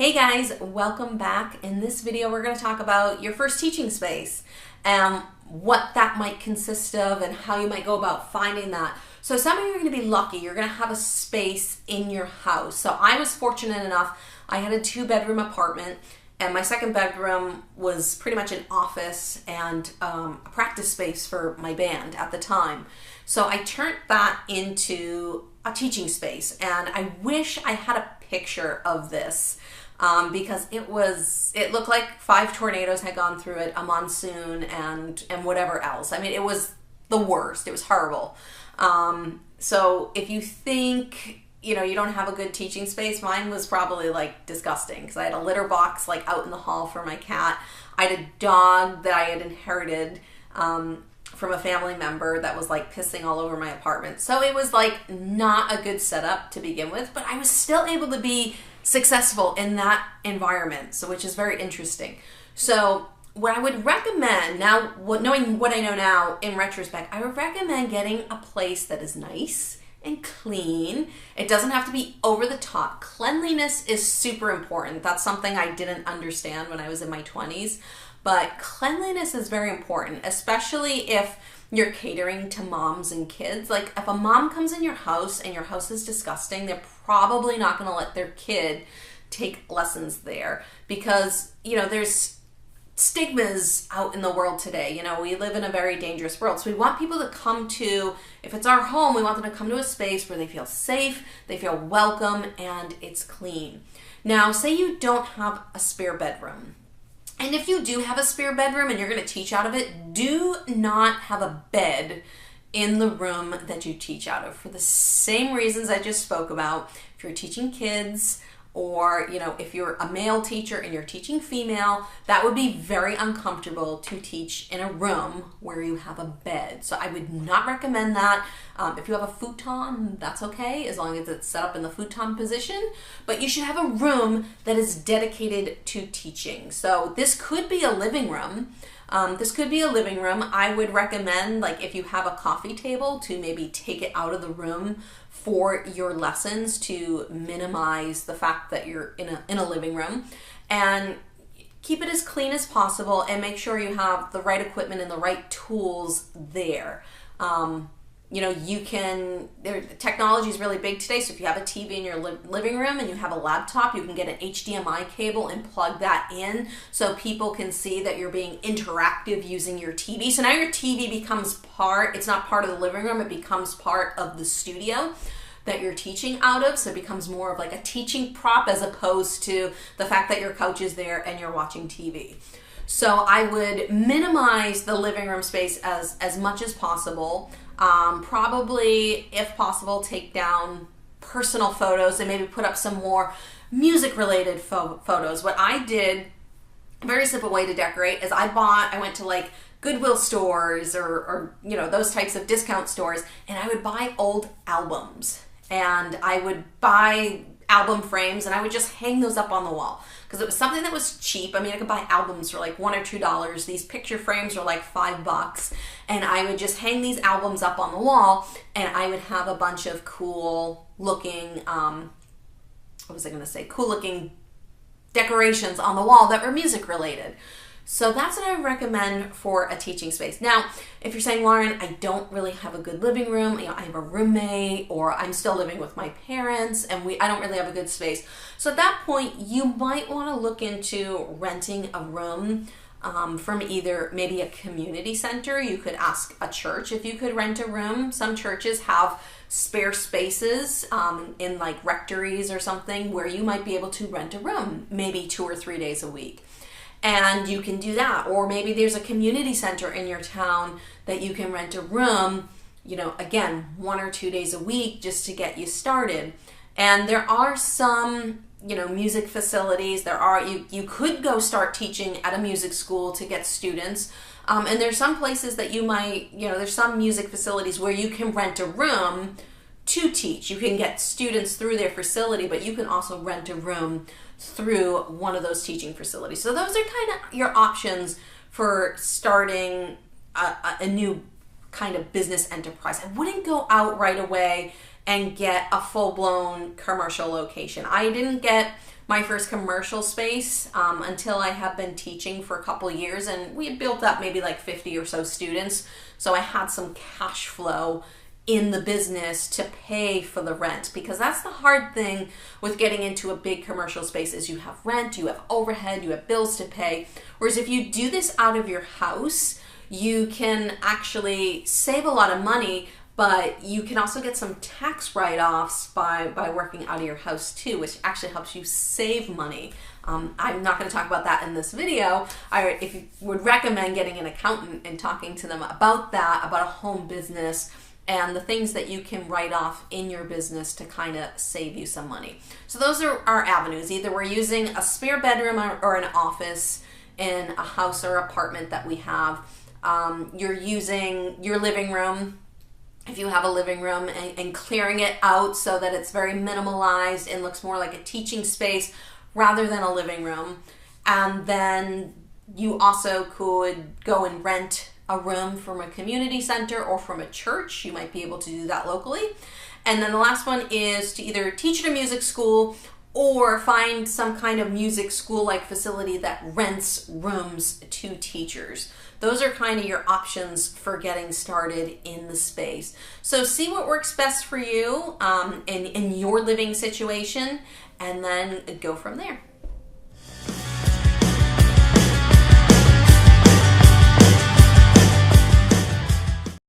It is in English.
Hey guys, welcome back. In this video, we're going to talk about your first teaching space and what that might consist of and how you might go about finding that. So some of you are going to be lucky. You're going to have a space in your house. So I was fortunate enough. I had a 2-bedroom apartment, and my second bedroom was pretty much an office and a practice space for my band at the time. So I turned that into a teaching space, and I wish I had a picture of this. Because it looked like 5 tornadoes had gone through it, a monsoon, and whatever else. I mean, it was the worst. It was horrible. So if you think, you don't have a good teaching space, mine was probably like disgusting because I had a litter box like out in the hall for my cat. I had a dog that I had inherited from a family member that was like pissing all over my apartment. So it was like not a good setup to begin with, but I was still able to be successful in that environment, so which is very interesting. So what I would recommend now, knowing what I know now in retrospect, I would recommend getting a place that is nice and clean. It doesn't have to be over the top. Cleanliness is super important. That's something I didn't understand when I was in my 20s, but cleanliness is very important, especially if you're catering to moms and kids. Like if a mom comes in your house and your house is disgusting, they're probably not going to let their kid take lessons there because, there's stigmas out in the world today. We live in a very dangerous world. So we want people to come to, if it's our home, we want them to come to a space where they feel safe, they feel welcome, and it's clean. Now, say you don't have a spare bedroom. And if you do have a spare bedroom and you're going to teach out of it, do not have a bed in the room that you teach out of for the same reasons I just spoke about. If you're teaching kids, or if you're a male teacher and you're teaching female, that would be very uncomfortable to teach in a room where you have a bed. So I would not recommend that. If you have a futon, that's okay, as long as it's set up in the futon position. But you should have a room that is dedicated to teaching. So this could be a living room. I would recommend, like, if you have a coffee table, to maybe take it out of the room for your lessons to minimize the fact that you're in a living room, and keep it as clean as possible and make sure you have the right equipment and the right tools there. Technology is really big today, so if you have a TV in your living room and you have a laptop, you can get an HDMI cable and plug that in so people can see that you're being interactive using your TV. So now your TV becomes it's not part of the living room, it becomes part of the studio that you're teaching out of, so it becomes more of like a teaching prop as opposed to the fact that your couch is there and you're watching TV. So I would minimize the living room space as much as possible. Probably, if possible, take down personal photos and maybe put up some more music-related photos. What I did, a very simple way to decorate, is I went to like Goodwill stores or those types of discount stores, and I would buy old albums. And I would buy album frames and I would just hang those up on the wall because it was something that was cheap. I mean, I could buy albums for like $1 or $2. These picture frames were like $5, and I would just hang these albums up on the wall, and I would have a bunch of cool looking decorations on the wall that were music related. So that's what I would recommend for a teaching space. Now, if you're saying, Lauren, I don't really have a good living room, I have a roommate, or I'm still living with my parents and I don't really have a good space. So at that point, you might want to look into renting a room from either maybe a community center. You could ask a church if you could rent a room. Some churches have spare spaces in like rectories or something where you might be able to rent a room maybe 2 or 3 days a week. And you can do that. Or maybe there's a community center in your town that you can rent a room, again, 1 or 2 days a week just to get you started. And there are some, music facilities. You could go start teaching at a music school to get students. And there's some places that you might, there's some music facilities where you can rent a room to teach. You can get students through their facility, but you can also rent a room through one of those teaching facilities. So those are kind of your options for starting a new kind of business enterprise. I wouldn't go out right away and get a full-blown commercial location. I didn't get my first commercial space until I have been teaching for a couple years, and we had built up maybe like 50 or so students, so I had some cash flow in the business to pay for the rent, because that's the hard thing with getting into a big commercial space is you have rent, you have overhead, you have bills to pay. Whereas if you do this out of your house, you can actually save a lot of money, but you can also get some tax write-offs by working out of your house too, which actually helps you save money. I'm not going to talk about that in this video. If you would recommend getting an accountant and talking to them about that, about a home business, and the things that you can write off in your business to kind of save you some money. So those are our avenues. Either we're using a spare bedroom or an office in a house or apartment that we have. You're using your living room, if you have a living room, and clearing it out so that it's very minimalized and looks more like a teaching space rather than a living room. And then you also could go and rent a room from a community center or from a church. You might be able to do that locally. And then the last one is to either teach at a music school or find some kind of music school-like facility that rents rooms to teachers. Those are kind of your options for getting started in the space. So see what works best for you in your living situation, and then go from there.